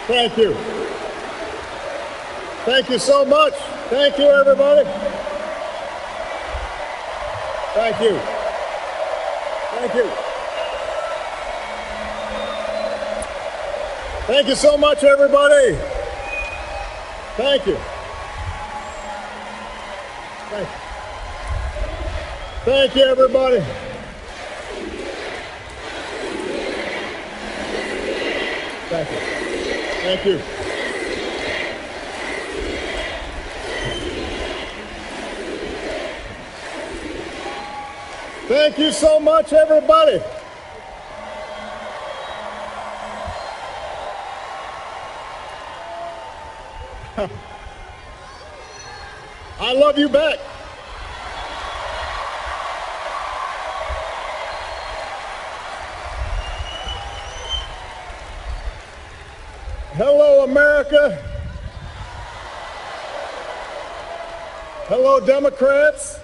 Thank you. Thank you so much. Thank you, everybody. Thank you. Thank you. Thank you so much, everybody. Thank you. Thank you. Thank you, everybody. Thank you. Thank you. Thank you so much, everybody. I love you back. Hello, America. Hello, Democrats.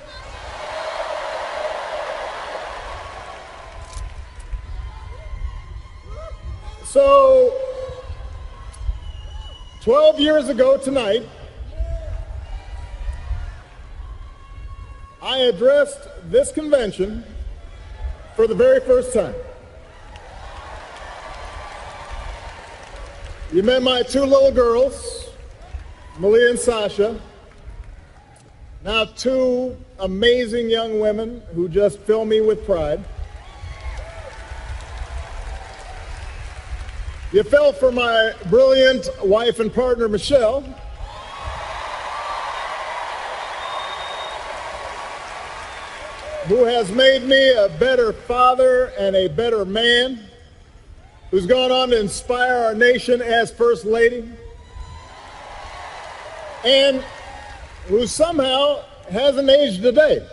So, 12 years ago tonight, I addressed this convention for the very first time. You met my two little girls, Malia and Sasha, now two amazing young women who just fill me with pride. You fell for my brilliant wife and partner, Michelle, who has made me a better father and a better man, who's gone on to inspire our nation as First Lady, and who somehow hasn't aged a day.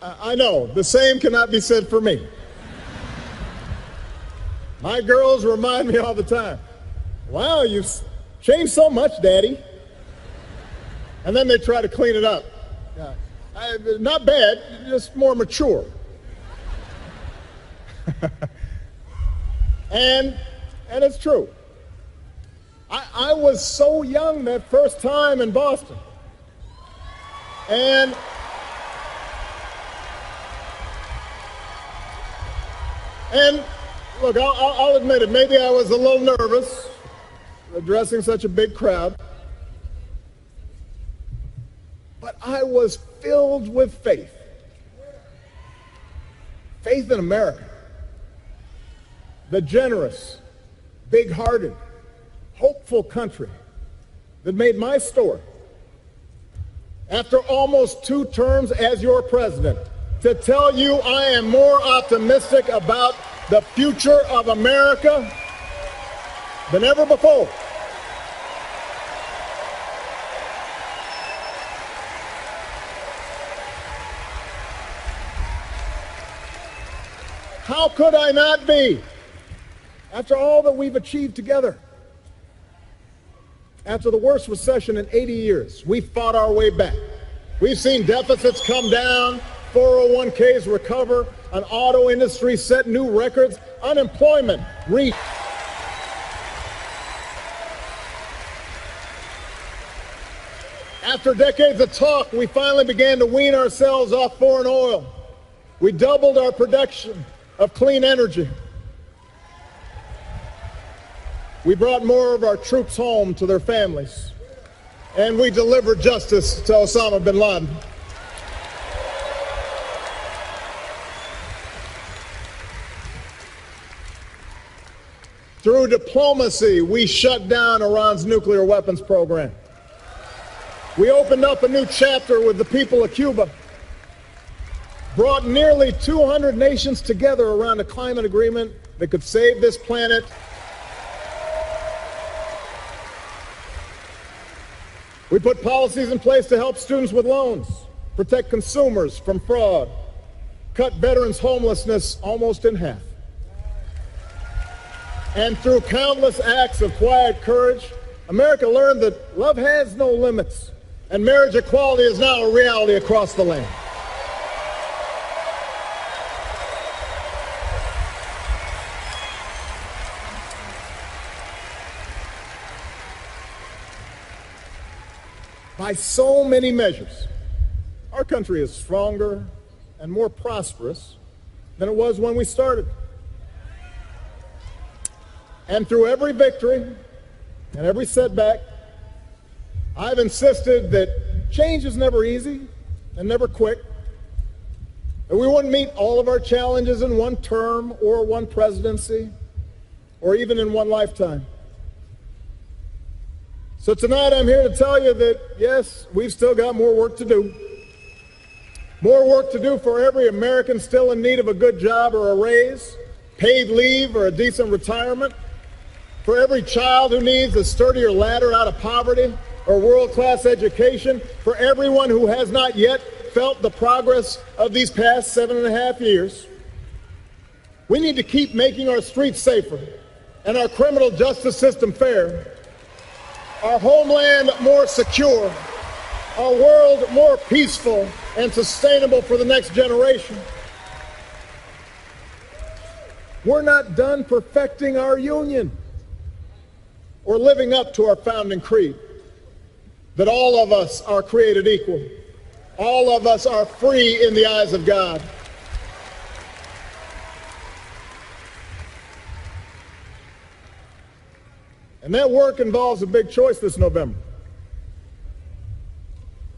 I know, the same cannot be said for me. My girls remind me all the time, wow, you've changed so much, Daddy. And then they try to clean it up. Not bad, just more mature. And it's true. I was so young that first time in Boston. And look, I'll admit it, maybe I was a little nervous addressing such a big crowd. But I was filled with faith. Faith in America. The generous, big-hearted, hopeful country that made my story, after almost 2 terms as your president, to tell you I am more optimistic about the future of America than ever before. How could I not be? After all that we've achieved together. After the worst recession in 80 years, we fought our way back. We've seen deficits come down, 401ks recover, an auto industry set new records, unemployment reached. After decades of talk, we finally began to wean ourselves off foreign oil. We doubled our production of clean energy. We brought more of our troops home to their families. And we delivered justice to Osama bin Laden. Through diplomacy, we shut down Iran's nuclear weapons program. We opened up a new chapter with the people of Cuba, brought nearly 200 nations together around a climate agreement that could save this planet. We put policies in place to help students with loans, protect consumers from fraud, cut veterans' homelessness almost in half. And through countless acts of quiet courage, America learned that love has no limits, and marriage equality is now a reality across the land. By so many measures, our country is stronger and more prosperous than it was when we started. And through every victory and every setback, I've insisted that change is never easy and never quick, that we wouldn't meet all of our challenges in one term or one presidency or even in one lifetime. So tonight I'm here to tell you that, yes, we've still got more work to do. More work to do for every American still in need of a good job or a raise, paid leave or a decent retirement, for every child who needs a sturdier ladder out of poverty or world-class education, for everyone who has not yet felt the progress of these past 7.5 years. We need to keep making our streets safer and our criminal justice system fair, our homeland more secure, our world more peaceful and sustainable for the next generation. We're not done perfecting our union or living up to our founding creed, that all of us are created equal. All of us are free in the eyes of God. And that work involves a big choice this November.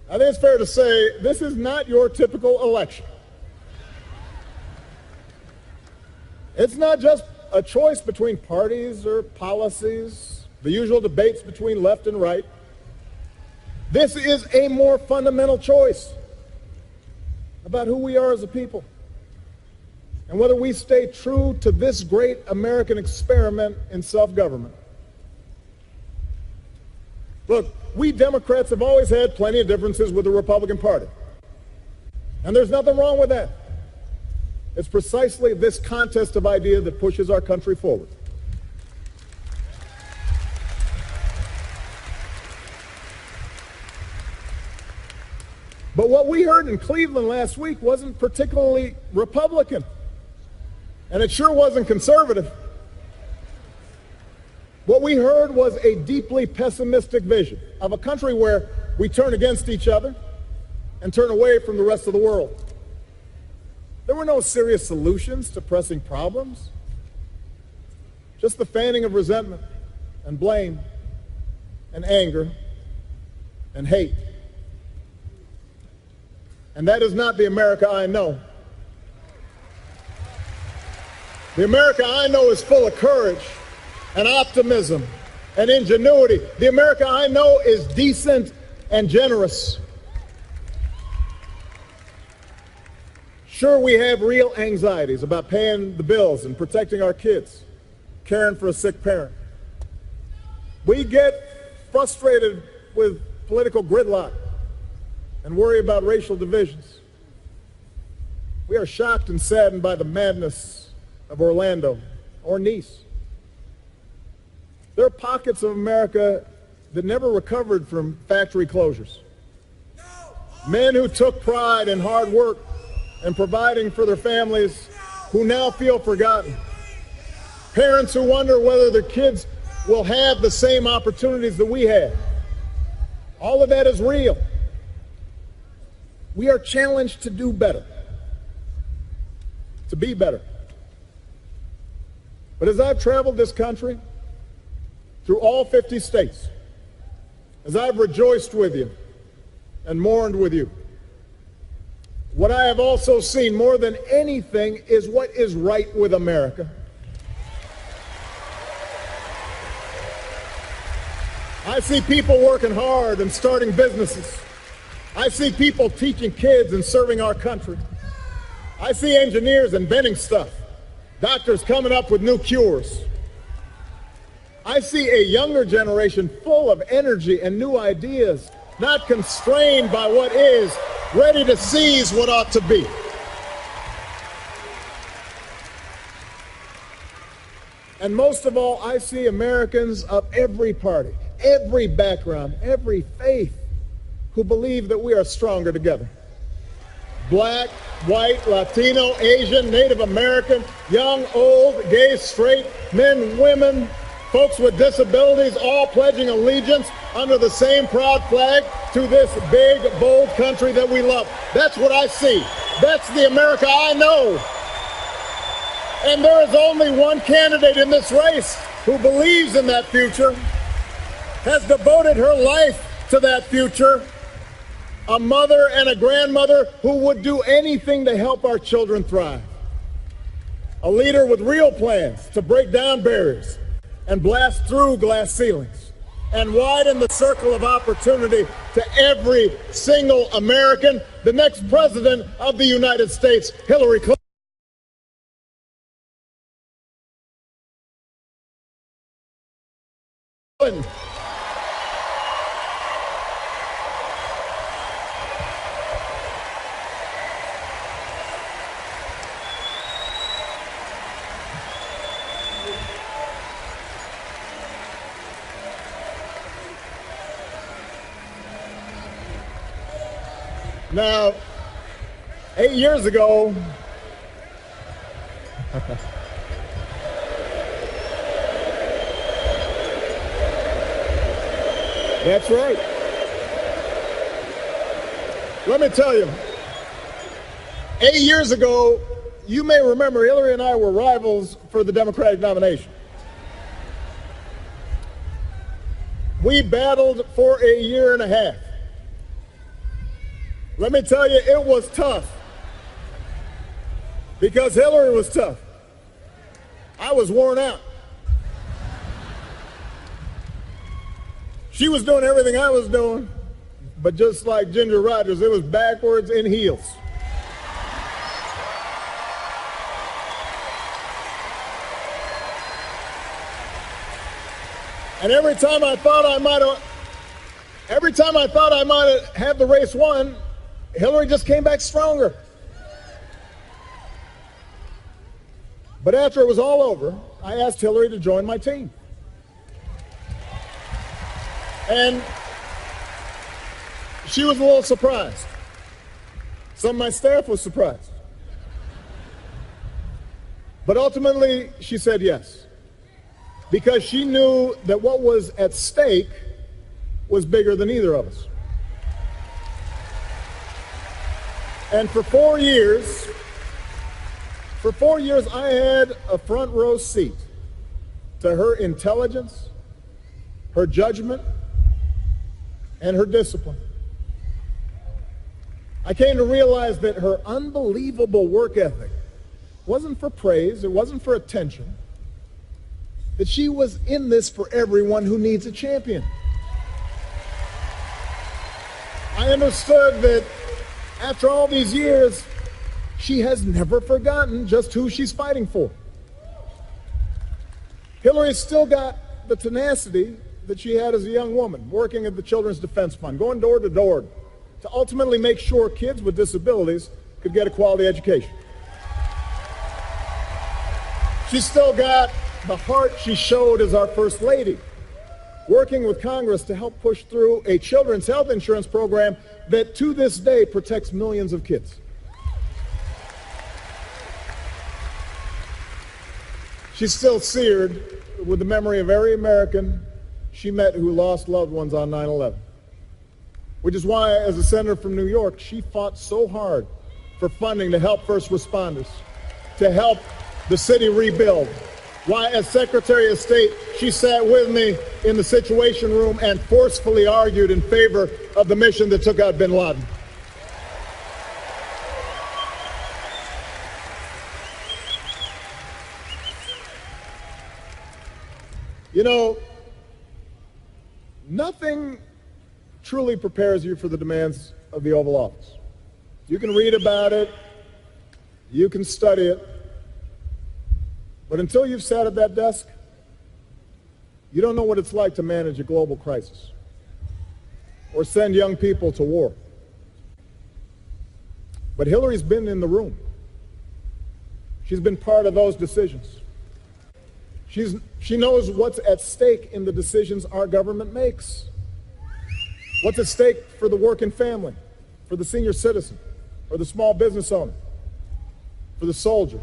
I think it's fair to say this is not your typical election. It's not just a choice between parties or policies, the usual debates between left and right. This is a more fundamental choice about who we are as a people and whether we stay true to this great American experiment in self-government. Look, we Democrats have always had plenty of differences with the Republican Party, and there's nothing wrong with that. It's precisely this contest of ideas that pushes our country forward. But what we heard in Cleveland last week wasn't particularly Republican, and it sure wasn't conservative. What we heard was a deeply pessimistic vision of a country where we turn against each other and turn away from the rest of the world. There were no serious solutions to pressing problems, just the fanning of resentment and blame and anger and hate. And that is not the America I know. The America I know is full of courage and optimism and ingenuity. The America I know is decent and generous. Sure, we have real anxieties about paying the bills and protecting our kids, caring for a sick parent. We get frustrated with political gridlock and worry about racial divisions. We are shocked and saddened by the madness of Orlando or Nice. There are pockets of America that never recovered from factory closures. Men who took pride in hard work and providing for their families who now feel forgotten. Parents who wonder whether their kids will have the same opportunities that we had. All of that is real. We are challenged to do better, to be better. But as I've traveled this country, through all 50 states, as I've rejoiced with you and mourned with you, what I have also seen more than anything is what is right with America. I see people working hard and starting businesses. I see people teaching kids and serving our country. I see engineers inventing stuff, doctors coming up with new cures. I see a younger generation full of energy and new ideas, not constrained by what is, ready to seize what ought to be. And most of all, I see Americans of every party, every background, every faith, who believe that we are stronger together. Black, white, Latino, Asian, Native American, young, old, gay, straight, men, women, folks with disabilities, all pledging allegiance under the same proud flag to this big, bold country that we love. That's what I see. That's the America I know. And there is only one candidate in this race who believes in that future, has devoted her life to that future, a mother and a grandmother who would do anything to help our children thrive. A leader with real plans to break down barriers and blast through glass ceilings and widen the circle of opportunity to every single American. The next president of the United States, Hillary Clinton. Now, 8 years ago, that's right. Let me tell you, 8 years ago, you may remember Hillary and I were rivals for the Democratic nomination. We battled for a year and a half. Let me tell you, it was tough because Hillary was tough. I was worn out. She was doing everything I was doing, but just like Ginger Rogers, it was backwards in heels. And every time I thought I might have the race won, Hillary just came back stronger. But after it was all over, I asked Hillary to join my team. And she was a little surprised. Some of my staff was surprised. But ultimately, she said yes, because she knew that what was at stake was bigger than either of us. And for 4 years, I had a front row seat to her intelligence, her judgment, and her discipline. I came to realize that her unbelievable work ethic wasn't for praise, it wasn't for attention, that she was in this for everyone who needs a champion. I understood that after all these years, she has never forgotten just who she's fighting for. Hillary's still got the tenacity that she had as a young woman, working at the Children's Defense Fund, going door to door to ultimately make sure kids with disabilities could get a quality education. She's still got the heart she showed as our First Lady, working with Congress to help push through a children's health insurance program that to this day protects millions of kids. She's still seared with the memory of every American she met who lost loved ones on 9/11. Which is why, as a senator from New York, she fought so hard for funding to help first responders, to help the city rebuild. Why, as Secretary of State, she sat with me in the Situation Room and forcefully argued in favor of the mission that took out bin Laden. You know, nothing truly prepares you for the demands of the Oval Office. You can read about it, you can study it, but until you've sat at that desk, you don't know what it's like to manage a global crisis or send young people to war. But Hillary's been in the room. She's been part of those decisions. She knows what's at stake in the decisions our government makes. What's at stake for the working family, for the senior citizen, or the small business owner, for the soldier,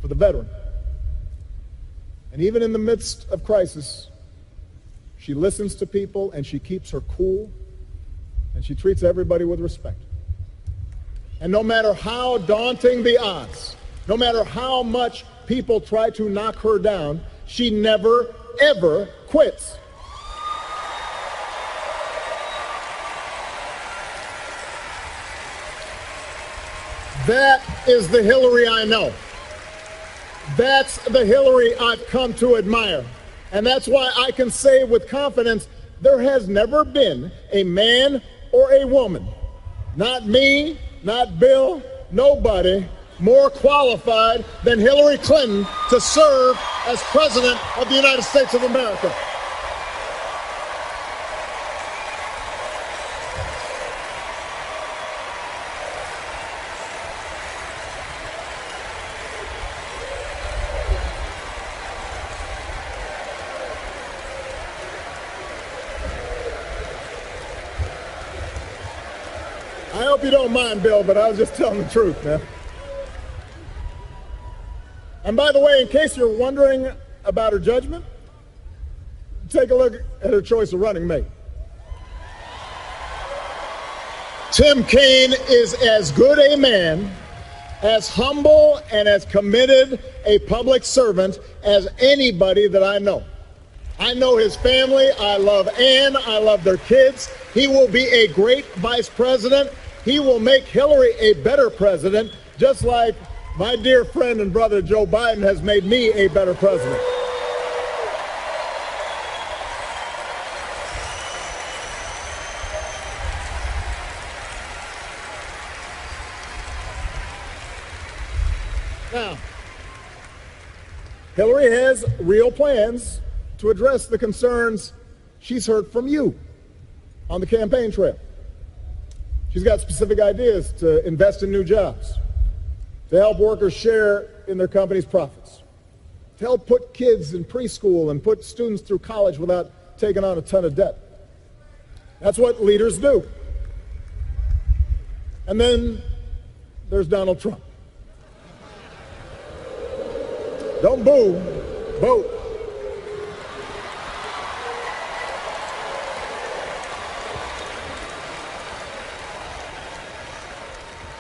for the veteran. And even in the midst of crisis, she listens to people and she keeps her cool and she treats everybody with respect. And no matter how daunting the odds, no matter how much people try to knock her down, she never, ever quits. That is the Hillary I know. That's the Hillary I've come to admire. And that's why I can say with confidence, there has never been a man or a woman, not me, not Bill, nobody, more qualified than Hillary Clinton to serve as President of the United States of America. I hope you don't mind, Bill, but I was just telling the truth, man. And by the way, in case you're wondering about her judgment, take a look at her choice of running mate. Tim Kaine is as good a man, as humble and as committed a public servant as anybody that I know. I know his family. I love Ann. I love their kids. He will be a great vice president. He will make Hillary a better president, just like my dear friend and brother Joe Biden has made me a better president. Now, Hillary has real plans to address the concerns she's heard from you on the campaign trail. She's got specific ideas to invest in new jobs, to help workers share in their company's profits, to help put kids in preschool and put students through college without taking on a ton of debt. That's what leaders do. And then there's Donald Trump. Don't boo, vote.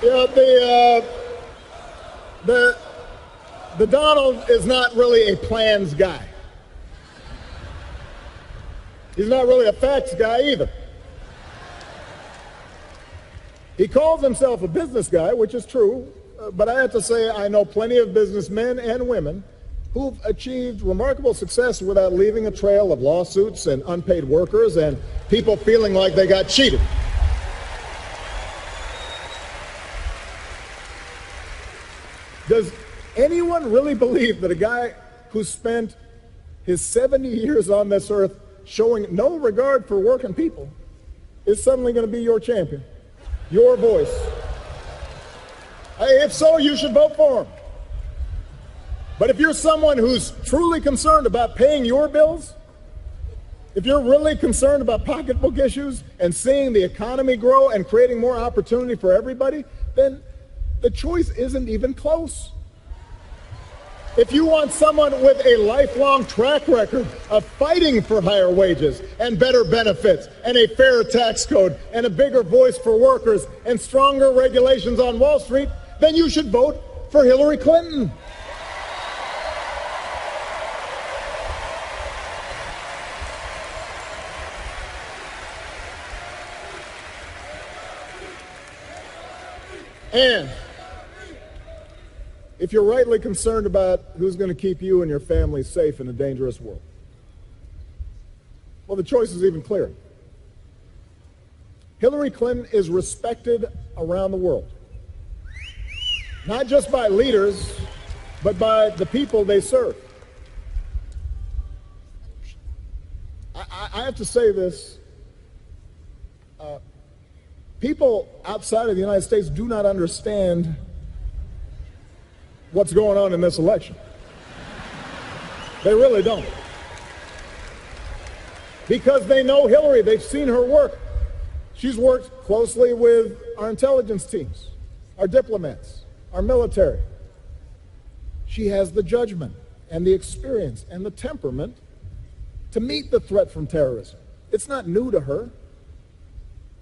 Yeah, the Donald is not really a plans guy. He's not really a facts guy either. He calls himself a business guy, which is true, but I have to say I know plenty of businessmen and women who've achieved remarkable success without leaving a trail of lawsuits and unpaid workers and people feeling like they got cheated. Does anyone really believe that a guy who spent his 70 years on this earth showing no regard for working people is suddenly going to be your champion, your voice? If so, you should vote for him. But if you're someone who's truly concerned about paying your bills, if you're really concerned about pocketbook issues and seeing the economy grow and creating more opportunity for everybody, then the choice isn't even close. If you want someone with a lifelong track record of fighting for higher wages and better benefits and a fairer tax code and a bigger voice for workers and stronger regulations on Wall Street, then you should vote for Hillary Clinton. And if you're rightly concerned about who's going to keep you and your family safe in a dangerous world, well, the choice is even clearer. Hillary Clinton is respected around the world, not just by leaders, but by the people they serve. I have to say this. People outside of the United States do not understand what's going on in this election. They really don't. Because they know Hillary, they've seen her work. She's worked closely with our intelligence teams, our diplomats, our military. She has the judgment and the experience and the temperament to meet the threat from terrorism. It's not new to her.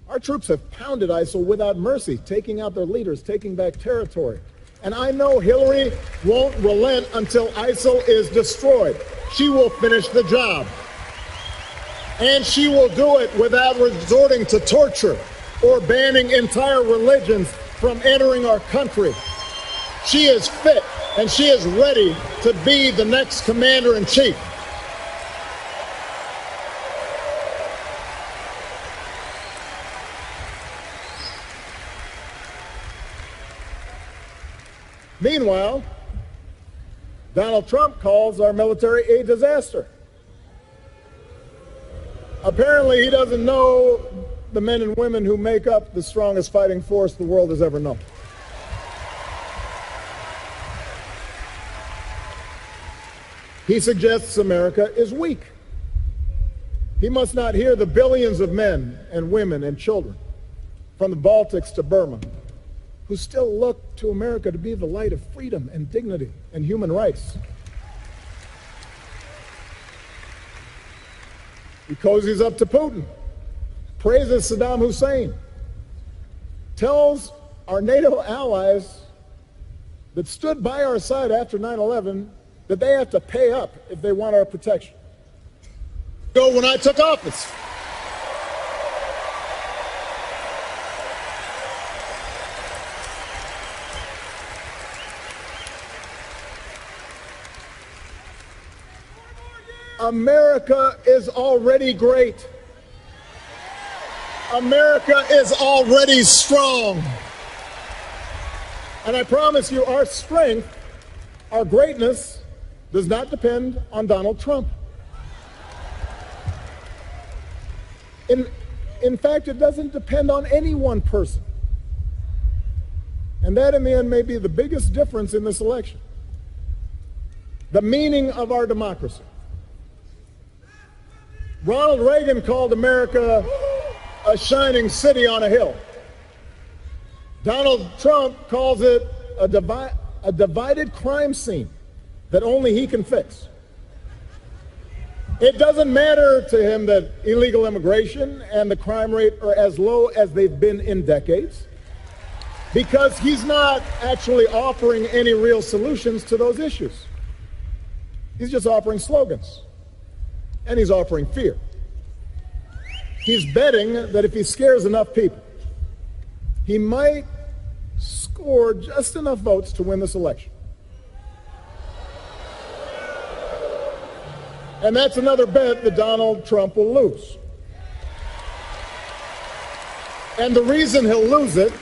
Our troops have pounded ISIL without mercy, taking out their leaders, taking back territory. And I know Hillary won't relent until ISIL is destroyed. She will finish the job. And she will do it without resorting to torture or banning entire religions from entering our country. She is fit and she is ready to be the next commander-in-chief. Meanwhile, Donald Trump calls our military a disaster. Apparently, he doesn't know the men and women who make up the strongest fighting force the world has ever known. He suggests America is weak. He must not hear the billions of men and women and children from the Baltics to Burma who still look to America to be the light of freedom and dignity and human rights. He cozies up to Putin, praises Saddam Hussein, tells our NATO allies that stood by our side after 9/11 that they have to pay up if they want our protection. When I took office, America is already great. America is already strong. And I promise you, our strength, our greatness, does not depend on Donald Trump. In fact, it doesn't depend on any one person. And that, in the end, may be the biggest difference in this election. The meaning of our democracy. Ronald Reagan called America a shining city on a hill. Donald Trump calls it a divided crime scene that only he can fix. It doesn't matter to him that illegal immigration and the crime rate are as low as they've been in decades, because he's not actually offering any real solutions to those issues. He's just offering slogans. And he's offering fear. He's betting that if he scares enough people, he might score just enough votes to win this election. And that's another bet that Donald Trump will lose. And the reason he'll lose it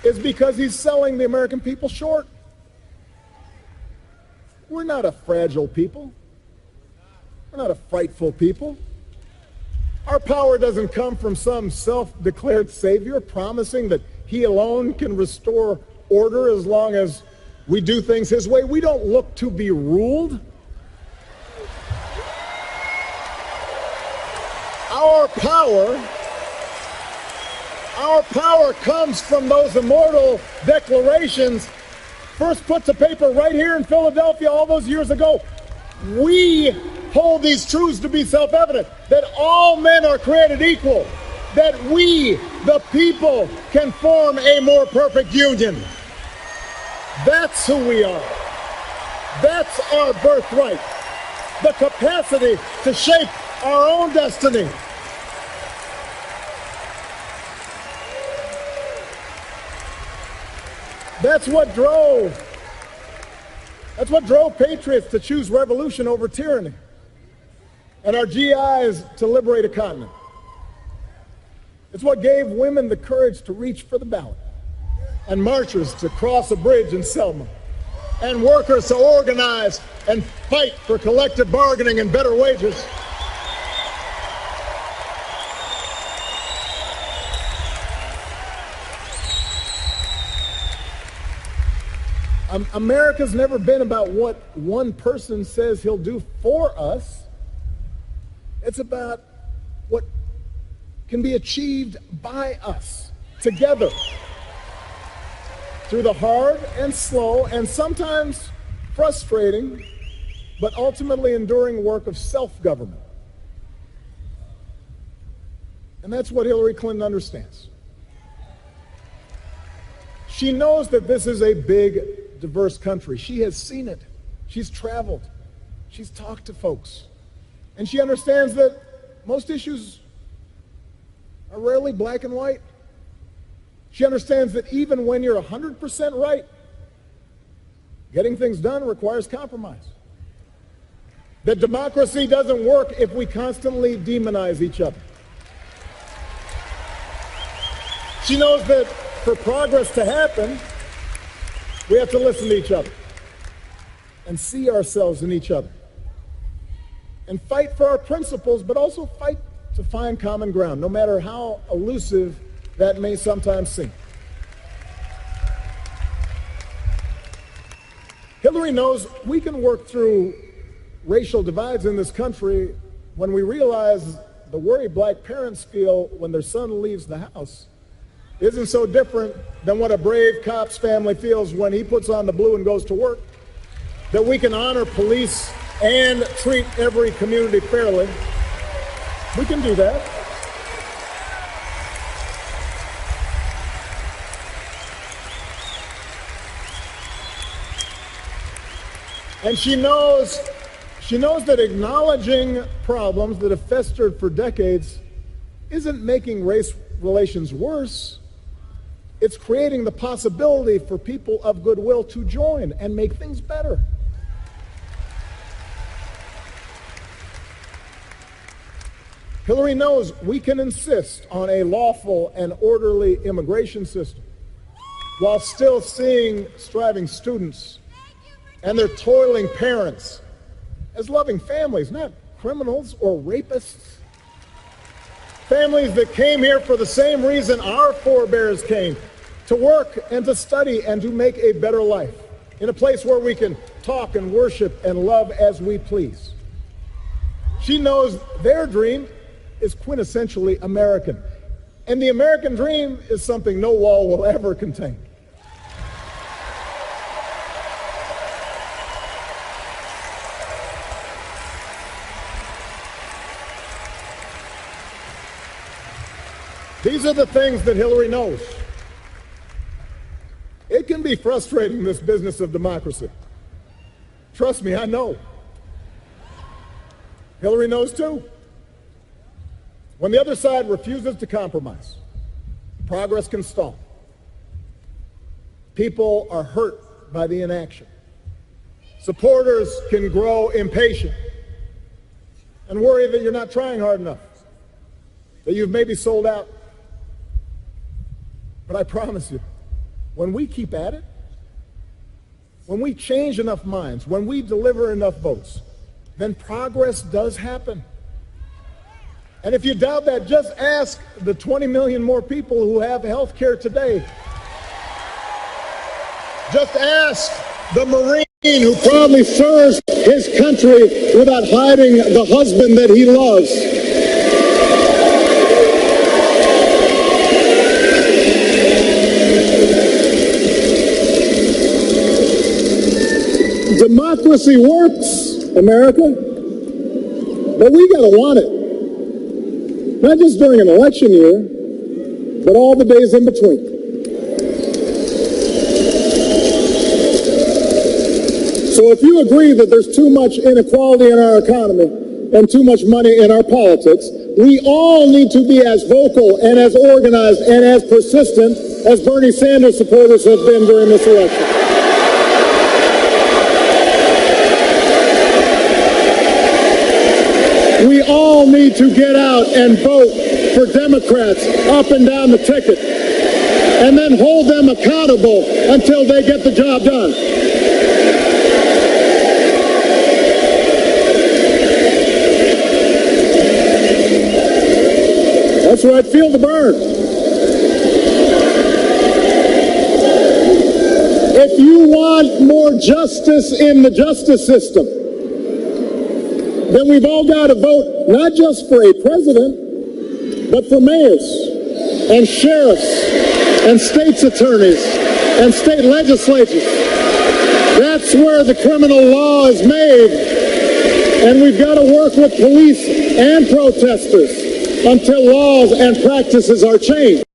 is because he's selling the American people short. We're not a fragile people. We're not a frightful people. Our power doesn't come from some self-declared savior promising that he alone can restore order as long as we do things his way. We don't look to be ruled. Our power comes from those immortal declarations first put to paper right here in Philadelphia all those years ago. We hold these truths to be self-evident, that all men are created equal, that we, the people, can form a more perfect union. That's who we are. That's our birthright, the capacity to shape our own destiny. That's what drove patriots to choose revolution over tyranny, and our GIs to liberate a continent. It's what gave women the courage to reach for the ballot, and marchers to cross a bridge in Selma, and workers to organize and fight for collective bargaining and better wages. America's never been about what one person says he'll do for us. It's about what can be achieved by us, together, through the hard and slow and sometimes frustrating but ultimately enduring work of self-government. And that's what Hillary Clinton understands. She knows that this is a big, diverse country. She has seen it. She's traveled. She's talked to folks. And she understands that most issues are rarely black and white. She understands that even when you're 100% right, getting things done requires compromise. That democracy doesn't work if we constantly demonize each other. She knows that for progress to happen, we have to listen to each other and see ourselves in each other and fight for our principles, but also fight to find common ground, no matter how elusive that may sometimes seem. Hillary knows we can work through racial divides in this country when we realize the worry black parents feel when their son leaves the house isn't so different than what a brave cop's family feels when he puts on the blue and goes to work. That we can honor police and treat every community fairly. We can do that. And she knows that acknowledging problems that have festered for decades isn't making race relations worse. It's creating the possibility for people of goodwill to join and make things better. Hillary knows we can insist on a lawful and orderly immigration system while still seeing striving students and their toiling parents as loving families, not criminals or rapists. Families that came here for the same reason our forebears came, to work and to study and to make a better life in a place where we can talk and worship and love as we please. She knows their dream is quintessentially American, and the American dream is something no wall will ever contain. These are the things that Hillary knows. It can be frustrating, this business of democracy. Trust me, I know. Hillary knows too. When the other side refuses to compromise, progress can stall. People are hurt by the inaction. Supporters can grow impatient and worry that you're not trying hard enough, that you've maybe sold out. But I promise you, when we keep at it, when we change enough minds, when we deliver enough votes, then progress does happen. And if you doubt that, just ask the 20 million more people who have health care today. Just ask the Marine who proudly serves his country without hiding the husband that he loves. Democracy works, America, but we got to want it. Not just during an election year, but all the days in between. So if you agree that there's too much inequality in our economy and too much money in our politics, we all need to be as vocal and as organized and as persistent as Bernie Sanders supporters have been during this election. We all need to get out and vote for Democrats up and down the ticket, and then hold them accountable until they get the job done. That's right, feel the burn. If you want more justice in the justice system, then we've all got to vote not just for a president, but for mayors and sheriffs and state's attorneys and state legislatures. That's That's where the criminal law is made, and we've got to work with police and protesters until laws and practices are changed.